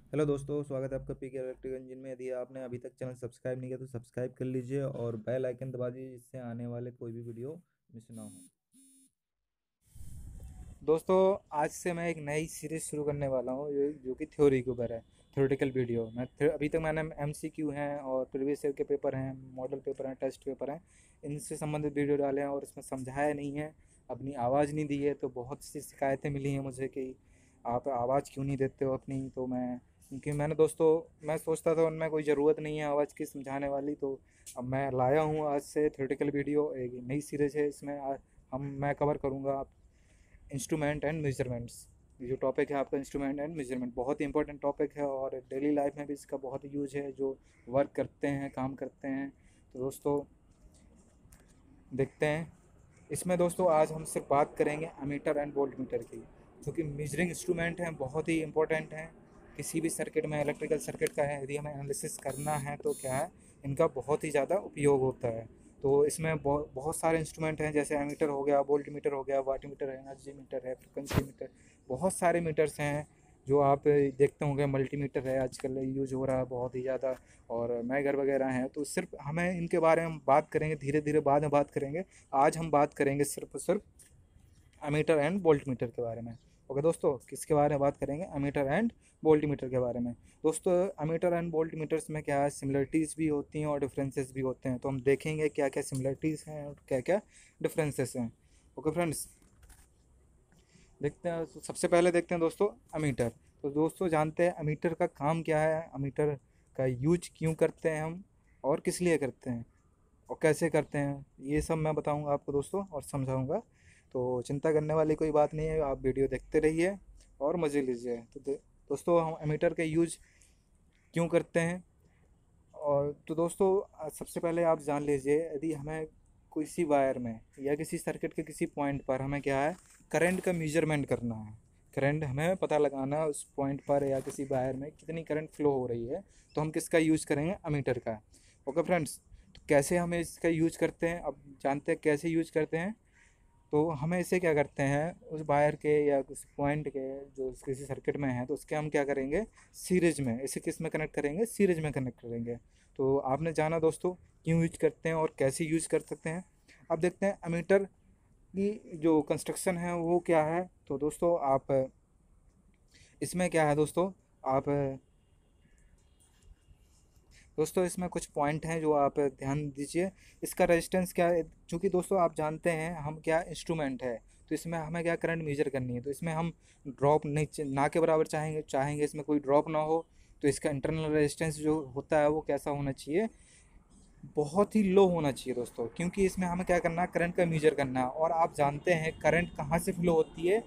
Hello दोस्तों, स्वागत है आपका पीके इलेक्ट्रिक इंजन में। यदि आपने अभी तक चैनल सब्सक्राइब नहीं किया तो सब्सक्राइब कर लीजिए और बेल आइकन दबा दीजिए, जिससे आने वाले कोई भी वीडियो मिस ना हो। दोस्तों, आज से मैं एक नई सीरीज शुरू करने वाला हूँ जो कि थ्योरी के ऊपर है। थ्योरेटिकल वीडियो अभी तक मैंने MCQ हैं और प्रीवियस ईयर के पेपर हैं, मॉडल पेपर हैं, टेस्ट पेपर हैं, इनसे संबंधित वीडियो डाले हैं और इसमें समझाया नहीं है, अपनी आवाज़ नहीं दी है। तो बहुत सी शिकायतें मिली हैं मुझे कि आप आवाज़ क्यों नहीं देते हो अपनी। तो मैं क्योंकि मैंने दोस्तों मैं सोचता था उनमें कोई ज़रूरत नहीं है आवाज़ की समझाने वाली, तो अब मैं लाया हूँ आज से थ्योरेटिकल वीडियो। एक नई सीरीज़ है, इसमें मैं कवर करूँगा इंस्ट्रूमेंट एंड मेजरमेंट्स। ये जो टॉपिक है आपका इंस्ट्रूमेंट एंड मेजरमेंट, बहुत ही इंपॉर्टेंट टॉपिक है और डेली लाइफ में भी इसका बहुत यूज है जो वर्क करते हैं, काम करते हैं। तो दोस्तों देखते हैं। इसमें दोस्तों आज हम सिर्फ बात करेंगे अमीटर एंड वोल्ट मीटर की, जो कि मेजरिंग इंस्ट्रूमेंट हैं, बहुत ही इंपॉर्टेंट हैं किसी भी सर्किट में। इलेक्ट्रिकल सर्किट का है, यदि हमें एनालिसिस करना है तो क्या है, इनका बहुत ही ज़्यादा उपयोग होता है। तो इसमें बहुत बहुत सारे इंस्ट्रूमेंट हैं, जैसे एमीटर हो गया, वोल्ट मीटर हो गया, वाट मीटर है, एनर्जी मीटर है, फ्रिक्वेंसी मीटर, बहुत सारे मीटर्स हैं जो आप देखते होंगे। मल्टीमीटर है, आजकल यूज हो रहा है बहुत ही ज़्यादा, और मैगर वगैरह हैं। तो सिर्फ हमें इनके बारे में बात करेंगे, धीरे धीरे बाद में बात करेंगे। आज हम बात करेंगे सिर्फ और सिर्फ अमीटर एंड वोल्ट मीटर के बारे में। ओके दोस्तों, किसके बारे में बात करेंगे? अमीटर एंड वोल्ट मीटर के बारे में। दोस्तों, अमीटर एंड वोल्ट मीटर्स में क्या है, सिमिलरिटीज़ भी होती हैं और डिफरेंसेस भी होते हैं। तो हम देखेंगे क्या क्या सिमिलरिटीज़ हैं और क्या क्या डिफरेंसेस हैं। ओके फ्रेंड्स, देखते हैं। तो सबसे पहले देखते हैं दोस्तों अमीटर। तो दोस्तों जानते हैं अमीटर का काम क्या है, अमीटर का यूज क्यों करते हैं हम, और किस लिए करते हैं और कैसे करते हैं, ये सब मैं बताऊंगा आपको दोस्तों और समझाऊंगा। तो चिंता करने वाली कोई बात नहीं है, आप वीडियो देखते रहिए और मज़े लीजिए। तो दोस्तों हम एमीटर का यूज क्यों करते हैं, और तो दोस्तों सबसे पहले आप जान लीजिए, यदि हमें किसी वायर में या किसी सर्किट के किसी पॉइंट पर हमें क्या है, करंट का मेजरमेंट करना है। करंट हमें पता लगाना है उस पॉइंट पर या किसी वायर में कितनी करंट फ्लो हो रही है, तो हम किसका यूज़ करेंगे? अमीटर का। ओके फ्रेंड्स, तो कैसे हमें इसका यूज करते हैं, अब जानते हैं कैसे यूज करते हैं। तो हमें इसे क्या करते हैं, उस वायर के या उस पॉइंट के जो किसी सर्किट में है, तो उसके हम क्या करेंगे, सीरीज में, इसे किस में कनेक्ट करेंगे? सीरीज में कनेक्ट करेंगे। तो आपने जाना दोस्तों क्यों यूज करते हैं और कैसे यूज कर सकते हैं। अब देखते हैं अमीटर की जो कंस्ट्रक्शन है वो क्या है। तो दोस्तों आप इसमें क्या है दोस्तों, आप दोस्तों इसमें कुछ पॉइंट हैं जो आप ध्यान दीजिए। इसका रेजिस्टेंस क्या है, चूँकि दोस्तों आप जानते हैं हम क्या इंस्ट्रूमेंट है, तो इसमें हमें क्या करंट मेजर करनी है। तो इसमें हम ड्रॉप नहीं ना के बराबर चाहेंगे, इसमें कोई ड्रॉप ना हो। तो इसका इंटरनल रेजिस्टेंस जो होता है वो कैसा होना चाहिए, बहुत ही लो होना चाहिए दोस्तों, क्योंकि इसमें हमें क्या करना है, करंट का मेजर करना है। और आप जानते हैं करंट कहाँ से फ्लो होती है,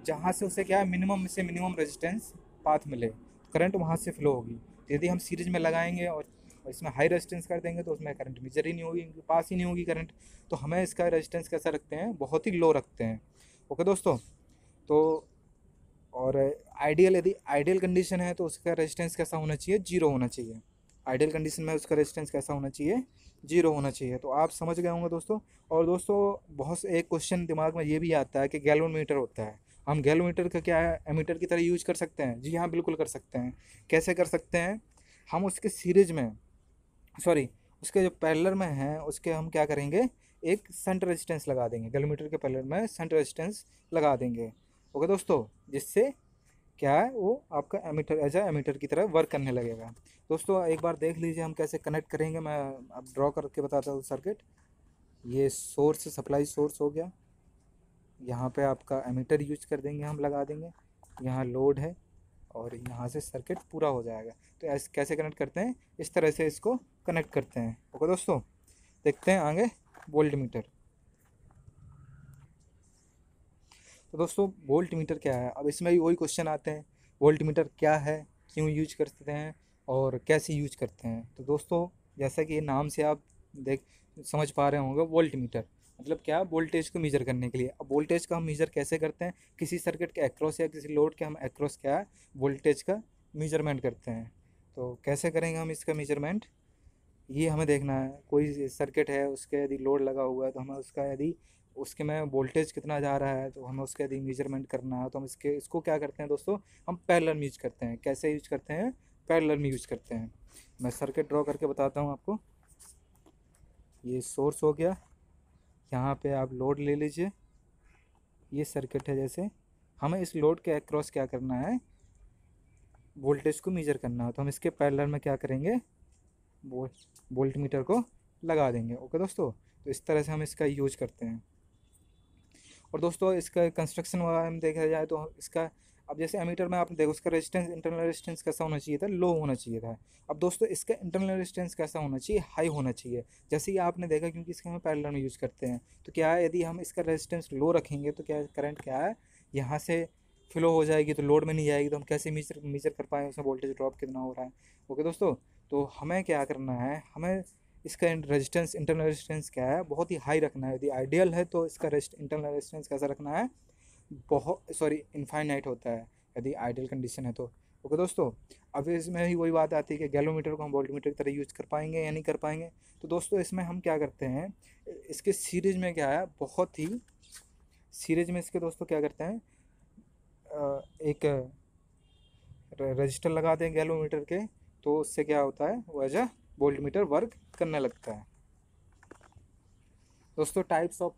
जहाँ से उसे क्या है, मिनिमम से मिनिमम रेजिस्टेंस पाथ मिले, करंट वहाँ से फ्लो होगी। तो यदि हम सीरीज में लगाएंगे और इसमें हाई रेजिस्टेंस कर देंगे तो उसमें करंट मेजर ही नहीं होगी, पास ही नहीं होगी करंट। तो हमें इसका रेजिस्टेंस कैसा रखते हैं, बहुत ही लो रखते हैं। ओके दोस्तों, तो और आइडियल, यदि आइडियल कंडीशन है तो उसका रेजिस्टेंस कैसा होना चाहिए, जीरो होना चाहिए। आइडियल कंडीशन में उसका रेजिस्टेंस कैसा होना चाहिए, जीरो होना चाहिए। तो आप समझ गए होंगे दोस्तों। और दोस्तों बहुत से एक क्वेश्चन दिमाग में ये भी आता है कि गैल्वेनोमीटर होता है, हम गैल्वेनोमीटर का क्या है, एमीटर की तरह यूज कर सकते हैं? जी हाँ, बिल्कुल कर सकते हैं। कैसे कर सकते हैं, हम उसके सीरीज में, सॉरी, उसके जो पैरेलल में है उसके हम क्या करेंगे, एक शंट रेजिस्टेंस लगा देंगे, गैल्वेनोमीटर के पैरेलल में शंट रेजिस्टेंस लगा देंगे। ओके दोस्तों, जिससे क्या है, वो आपका एमीटर एज ए एमीटर की तरह वर्क करने लगेगा। दोस्तों एक बार देख लीजिए हम कैसे कनेक्ट करेंगे, मैं अब ड्रॉ करके बताता हूँ सर्किट। ये सोर्स, सप्लाई सोर्स हो गया, यहाँ पे आपका एमीटर यूज कर देंगे, हम लगा देंगे, यहाँ लोड है और यहाँ से सर्किट पूरा हो जाएगा। तो ऐसे कैसे कनेक्ट करते हैं, इस तरह से इसको कनेक्ट करते हैं। ओके दोस्तों, देखते हैं आगे वोल्ट मीटर। तो दोस्तों वोल्ट मीटर क्या है, अब इसमें भी वही क्वेश्चन आते हैं, वोल्ट मीटर क्या है, क्यों यूज करते हैं और कैसे यूज करते हैं। तो दोस्तों जैसा कि नाम से आप देख समझ पा रहे होंगे, वोल्ट मीटर मतलब क्या, वोल्टेज को मेजर करने के लिए। अब वोल्टेज का हम मेजर कैसे करते हैं, किसी सर्किट के एक्रॉस या किसी लोड के हम एक्रॉस क्या है, वोल्टेज का मेजरमेंट करते हैं। तो कैसे करेंगे हम इसका मेजरमेंट, ये हमें देखना है। कोई सर्किट है, उसके यदि लोड लगा हुआ है तो हमें उसका यदि उसके में वोल्टेज कितना जा रहा है, तो हमें उसके यदि मेजरमेंट करना है तो हम इसको क्या करते हैं दोस्तों, हम पैरेलल में यूज करते हैं। कैसे यूज करते हैं, पैरेलल में यूज करते हैं। मैं सर्किट ड्रॉ करके बताता हूँ आपको। ये सोर्स हो गया, यहाँ पे आप लोड ले लीजिए, ये सर्किट है। जैसे हमें इस लोड के अक्रॉस क्या करना है, वोल्टेज को मेजर करना है, तो हम इसके पैरेलल में क्या करेंगे, वोल्ट मीटर को लगा देंगे। ओके दोस्तों, तो इस तरह से हम इसका यूज करते हैं। और दोस्तों इसका कंस्ट्रक्शन वगैरह में देखा जाए तो इसका, अब जैसे एमीटर में आपने देखो उसका रेजिस्टेंस, इंटरनल रेजिस्टेंस कैसा होना चाहिए था, लो होना चाहिए था। अब दोस्तों इसका इंटरनल रेजिस्टेंस कैसा होना चाहिए, हाई होना चाहिए। जैसे ही आपने देखा, क्योंकि इसका हम पैरेलल में यूज़ करते हैं, तो क्या है, यदि हम इसका रेजिस्टेंस लो रखेंगे तो क्या करंट क्या है, यहाँ से फ्लो हो जाएगी, तो लोड में नहीं जाएगी, तो हम कैसे मीजर कर पाएँ उसमें वोल्टेज ड्रॉप कितना हो रहा है। ओके दोस्तों, तो हमें क्या करना है, हमें इसका रेजिस्टेंस, इंटरनल रेजिस्टेंस क्या है, बहुत ही हाई रखना है। यदि आइडियल है तो इसका इंटरनल रेजिस्टेंस कैसा रखना है, बहुत सॉरी इनफाइनाइट होता है यदि आइडियल कंडीशन है तो। ओके दोस्तों, अब इसमें ही वही बात आती है कि गैलोमीटर को हम वोल्टमीटर की तरह यूज कर पाएंगे या नहीं कर पाएंगे। तो दोस्तों इसमें हम क्या करते हैं, इसके सीरीज में क्या है, बहुत ही सीरीज में इसके दोस्तों क्या करते हैं, एक रजिस्टर लगा दें गैलोमीटर के, तो उससे क्या होता है, वो एज अ वोल्टमीटर वर्क करने लगता है। दोस्तों types of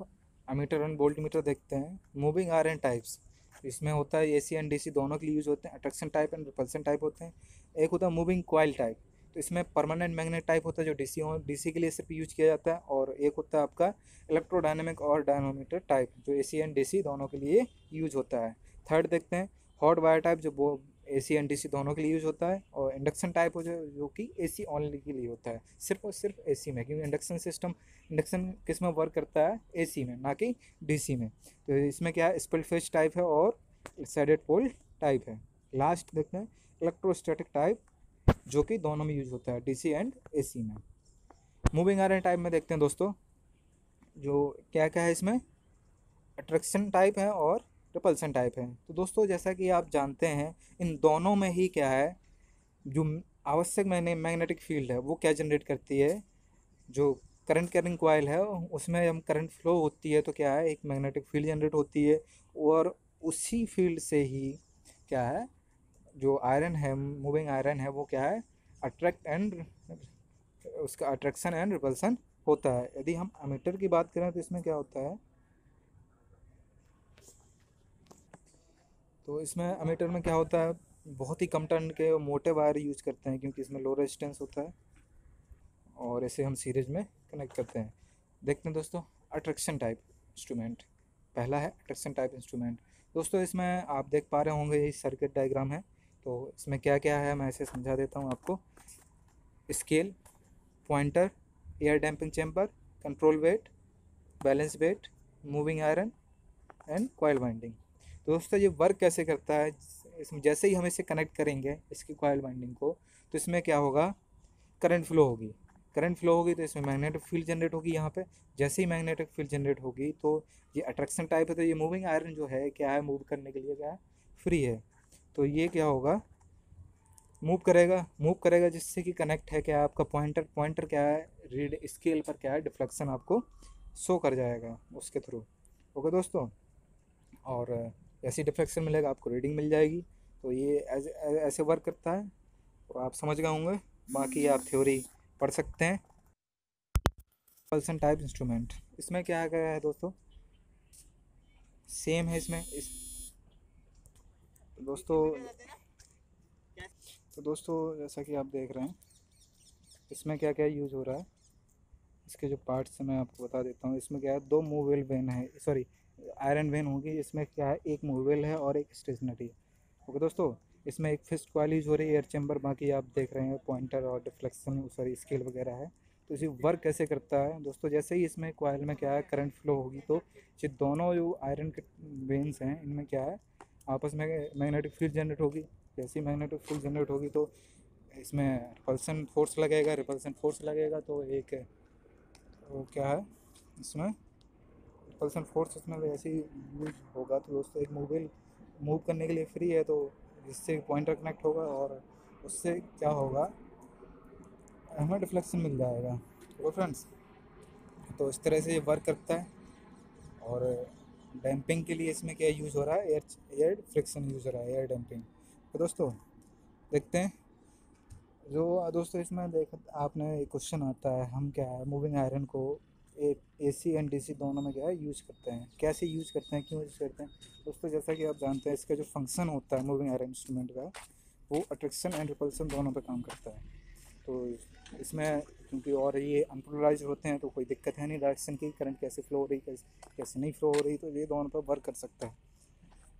ammeter and voltmeter देखते हैं। मूविंग आयरन टाइप्स, इसमें होता है एसी एंड डीसी दोनों के लिए यूज होते हैं। Attraction type and repulsion type होते हैं। एक होता है मूविंग कॉइल टाइप, तो इसमें परमानेंट मैग्नेट टाइप होता है जो डीसी के लिए सिर्फ यूज किया जाता है। और एक होता है आपका इलेक्ट्रोडायनेमिक और डायनोमीटर टाइप, जो एसी एंड डीसी दोनों के लिए यूज होता है। थर्ड देखते हैं हॉट वायर टाइप, जो वो एसी एंड डीसी दोनों के लिए यूज होता है। और इंडक्शन टाइप हो जो कि एसी ओनली के लिए होता है, सिर्फ और सिर्फ एसी में, क्योंकि इंडक्शन सिस्टम, इंडक्शन किस में वर्क करता है, एसी में, ना कि डीसी में। तो इसमें क्या है, स्प्लिट फेज टाइप है और एक्साइटेड पोल टाइप है। लास्ट देखते हैं इलेक्ट्रोस्टैटिक टाइप, जो कि दोनों में यूज होता है, डीसी एंड एसी में। मूविंग आयरन टाइप में देखते हैं दोस्तों, जो क्या क्या है इसमें, अट्रैक्शन टाइप है और रिपल्सन टाइप है। तो दोस्तों जैसा कि आप जानते हैं, इन दोनों में ही क्या है, जो आवश्यक मैग्नेटिक फील्ड है वो क्या जनरेट करती है, जो करंट कैरिंग कॉइल है उसमें हम करंट फ्लो होती है, तो क्या है, एक मैग्नेटिक फील्ड जनरेट होती है। और उसी फील्ड से ही क्या है, जो आयरन है, मूविंग आयरन है, वो क्या है, अट्रैक्ट एंड, उसका अट्रैक्शन एंड रिपल्सन होता है। यदि हम एमीटर की बात करें तो इसमें क्या होता है, तो इसमें एमीटर में क्या होता है, बहुत ही कम टर्न के मोटे वायर यूज करते हैं, क्योंकि इसमें लो रेजिस्टेंस होता है, और इसे हम सीरीज में कनेक्ट करते हैं। देखते हैं दोस्तों अट्रैक्शन टाइप इंस्ट्रूमेंट, पहला है अट्रैक्शन टाइप इंस्ट्रूमेंट। दोस्तों इसमें आप देख पा रहे होंगे, ये सर्किट डायग्राम है, तो इसमें क्या क्या है मैं इसे समझा देता हूँ आपको। Scale, pointer, air damping chamber, control weight, balance weight, moving iron and coil winding. तो दोस्तों ये वर्क कैसे करता है, इसमें जैसे ही हम इसे कनेक्ट करेंगे इसकी कॉइल वाइंडिंग को, तो इसमें क्या होगा, करंट फ्लो होगी। करंट फ्लो होगी तो इसमें मैग्नेटिक फील्ड जनरेट होगी यहाँ पे। जैसे ही मैग्नेटिक फील्ड जनरेट होगी तो ये अट्रैक्शन टाइप है, तो ये मूविंग आयरन जो है क्या है, मूव करने के लिए क्या है, फ्री है। तो ये क्या होगा, मूव करेगा जिससे कि कनेक्ट है क्या, आपका पॉइंटर क्या है, रीड स्केल पर क्या है, डिफ्लेक्शन आपको शो कर जाएगा उसके थ्रू। ओके दोस्तों, और ऐसी डिफ्लेक्शन मिलेगा आपको, रीडिंग मिल जाएगी। तो ये ऐसे वर्क करता है, तो आप समझ गए होंगे। बाकी आप थ्योरी पढ़ सकते हैं। पल्सन टाइप इंस्ट्रूमेंट, इसमें क्या क्या है दोस्तों, सेम है इसमें तो दोस्तों जैसा कि आप देख रहे हैं, इसमें क्या क्या यूज़ हो रहा है, इसके जो पार्ट्स हैं मैं आपको बता देता हूँ। इसमें क्या है, दो मूवेल वेन है, सॉरी आयरन वेन होगी। इसमें क्या है, एक मूवेल है और एक स्टेशनरी है। ओके दोस्तों, इसमें एक फिक्स्ड कॉइल यूज हो रही है, एयर चैम्बर, बाकी आप देख रहे हैं पॉइंटर और डिफ्लेक्शन, सॉरी स्केल वगैरह है। तो इसी वर्क कैसे करता है दोस्तों, जैसे ही इसमें कॉइल में क्या है, करंट फ्लो होगी, तो ये दोनों जो आयरन के वेन्स हैं इनमें क्या है, आपस में मैग्नेटिक फील्ड जनरेट होगी। जैसे ही मैग्नेटिक फील्ड जनरेट होगी तो इसमें रिपल्सन फोर्स लगेगा, तो एक वो क्या है, इसमें रिपल्सन फोर्स इसमें वैसे ही यूज होगा। तो दोस्तों एक मोबाइल मूव करने के लिए फ्री है, तो जिससे पॉइंटर कनेक्ट होगा और उससे क्या होगा, हमें डिफ्लेक्शन मिल जाएगा। तो फ्रेंड्स, तो इस तरह से ये वर्क करता है। और डैम्पिंग के लिए इसमें क्या यूज़ हो रहा है, एयर फ्रिक्शन यूज़ हो रहा है, एयर डैम्पिंग। तो दोस्तों देखते हैं जो दोस्तों इसमें देख आपने एक क्वेश्चन आता है, हम क्या है मूविंग आयरन को एक एसी एंड डीसी दोनों में क्या है यूज करते हैं, कैसे यूज करते हैं, क्यों यूज करते हैं। दोस्तों जैसा कि आप जानते हैं इसका जो फंक्शन होता है मूविंग आयरन इंस्ट्रूमेंट का, वो अट्रैक्शन एंड रिपल्सन दोनों पे काम करता है। तो इसमें क्योंकि और ये अनपोलराइज होते हैं तो कोई दिक्कत है नहीं, डायरेक्शन की करंट कैसे फ्लो हो रही कैसे नहीं फ्लो हो रही, तो ये दोनों पर वर्क कर सकता है।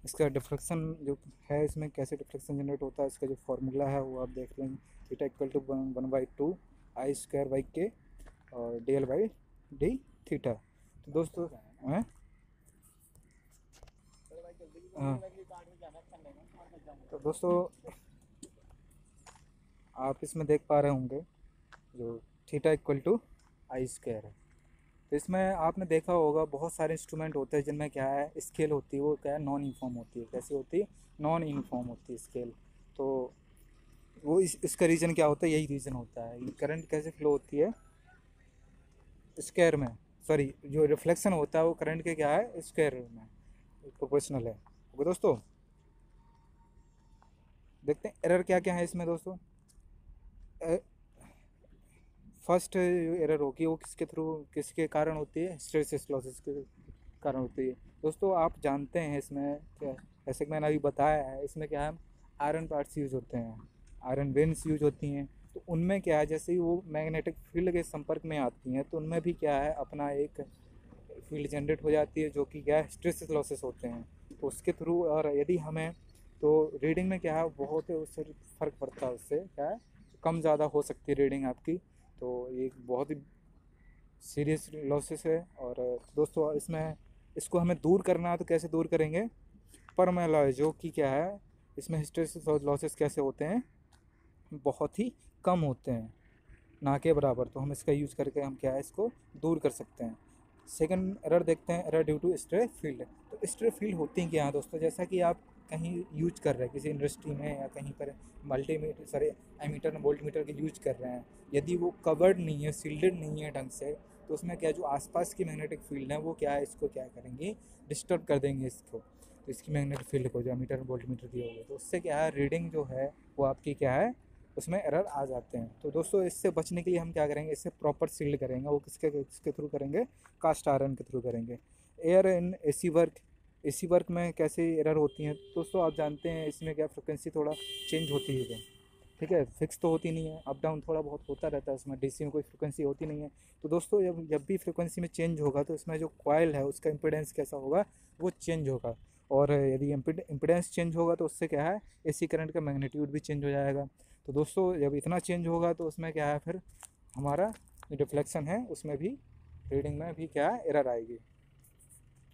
इसका डिफ्लेक्शन जो है, इसमें कैसे डिफ्लेक्शन जनरेट होता है, इसका जो फार्मूला है वो आप देख लेंगे, theta equal to 1/2 I square by K और D L by D theta. तो दोस्तों हैं हाँ, तो दोस्तों आप इसमें देख पा रहे होंगे जो theta equal to I square है। तो इसमें आपने देखा होगा बहुत सारे इंस्ट्रूमेंट होते हैं जिनमें क्या है स्केल होती है, वो क्या है नॉन यूनिफॉर्म होती है। कैसी होती है, नॉन यूनिफॉर्म होती है स्केल। तो वो इसका रीज़न क्या होता है, यही रीज़न होता है, ये करंट कैसे फ्लो होती है स्क्वायर में, सॉरी जो रिफ्लेक्शन होता है वो करंट के क्या है स्क्वायर में प्रोपोर्शनल है। ओके दोस्तों, देखते हैं एरर क्या क्या है इसमें दोस्तों। फर्स्ट एरर होगी वो किसके थ्रू, किसके कारण होती है, हिस्टैरिसीस लॉसेस के कारण होती है। दोस्तों आप जानते हैं इसमें क्या, जैसे कि मैंने अभी बताया है, इसमें क्या है आयरन पार्ट्स यूज होते हैं, आयरन वेन्स यूज होती हैं। तो उनमें क्या है, जैसे ही वो मैग्नेटिक फील्ड के संपर्क में आती हैं तो उनमें भी क्या है अपना एक फील्ड जनरेट हो जाती है जो कि क्या है हिस्टैरिसीस लॉसेस होते हैं। तो उसके थ्रू और यदि हमें तो रीडिंग में क्या है बहुत उससे फ़र्क पड़ता है, उससे क्या है कम ज़्यादा हो सकती है रीडिंग आपकी। तो ये एक बहुत ही सीरियस लॉसेस है। और दोस्तों इसमें इसको हमें दूर करना है तो कैसे दूर करेंगे, परम एलॉय जो कि क्या है इसमें हिस्टैरिसीस लॉसेस कैसे होते हैं, बहुत ही कम होते हैं, ना के बराबर। तो हम इसका यूज़ करके हम क्या है इसको दूर कर सकते हैं। सेकंड एरर देखते हैं, error due to stray field. तो स्ट्रे फील्ड होती हैं क्या हैं दोस्तों, जैसा कि आप कहीं यूज कर रहे हैं किसी इंडस्ट्री में या कहीं पर multimeter sorry ammeter volt meter के यूज कर रहे हैं, यदि वो कवर्ड नहीं है, सील्डेड नहीं है ढंग से, तो उसमें क्या जो आसपास की मैग्नेटिक फील्ड है वो क्या है इसको क्या करेंगी, डिस्टर्ब कर देंगे इसको। तो इसकी मैग्नेटिक फील्ड को जो मीटर वोल्ट मीटर की होगी तो उससे क्या है रीडिंग जो है वो आपकी क्या है उसमें एरर आ जाते हैं। तो दोस्तों इससे बचने के लिए हम क्या करेंगे, इससे प्रॉपर सील्ड करेंगे, वो किसके थ्रू करेंगे, कास्ट आयरन के थ्रू करेंगे। एयर इन एसी वर्क में कैसे एरर होती हैं दोस्तों, आप जानते हैं इसमें क्या फ्रिक्वेंसी थोड़ा चेंज होती है क्या, ठीक है, फिक्स तो होती नहीं है, अप डाउन थोड़ा बहुत होता रहता है, उसमें डीसी में कोई फ्रिक्वेंसी होती नहीं है। तो दोस्तों जब जब भी फ्रिक्वेंसी में चेंज होगा तो इसमें जो कॉइल है उसका इम्पिडेंस कैसा होगा, वो चेंज होगा। और यदि इम्पिडेंस चेंज होगा तो उससे क्या है एसी करंट का मैग्नीट्यूड भी चेंज हो जाएगा। तो दोस्तों जब इतना चेंज होगा तो उसमें क्या है फिर हमारा जो डिफ्लेक्शन है उसमें भी रीडिंग में भी क्या है एरर आएगी।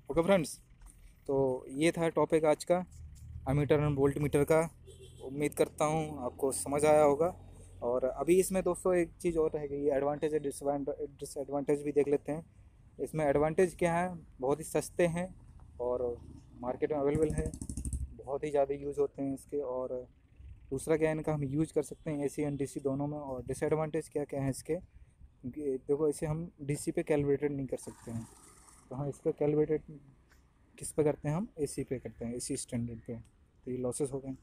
ओके फ्रेंड्स, तो ये था टॉपिक आज का अमीटर एंड वोल्ट मीटर का। उम्मीद करता हूँ आपको समझ आया होगा। और अभी इसमें दोस्तों एक चीज़ और रह गई, एडवांटेज और डिसएडवांटेज भी देख लेते हैं। इसमें एडवांटेज क्या है, बहुत ही सस्ते हैं और मार्केट में अवेलेबल है, बहुत ही ज़्यादा यूज़ होते हैं इसके। और दूसरा क्या है इनका हम यूज़ कर सकते हैं एसी एंड डीसी दोनों में। और डिसएडवांटेज क्या क्या है इसके, क्योंकि देखो इसे हम डीसी पे कैलिब्रेटेड नहीं कर सकते हैं, तो हाँ इसका कैलिब्रेटेड किस पे करते हैं, हम एसी पे करते हैं, एसी स्टैंडर्ड पे। तो ये लॉसेस हो गए।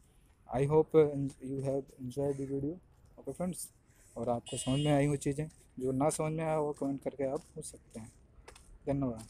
I hope you have enjoy the video. Okay friends, और आपको समझ में आई हुई चीज़ें, जो ना समझ में आया वो कमेंट करके आप पूछ सकते हैं। धन्यवाद।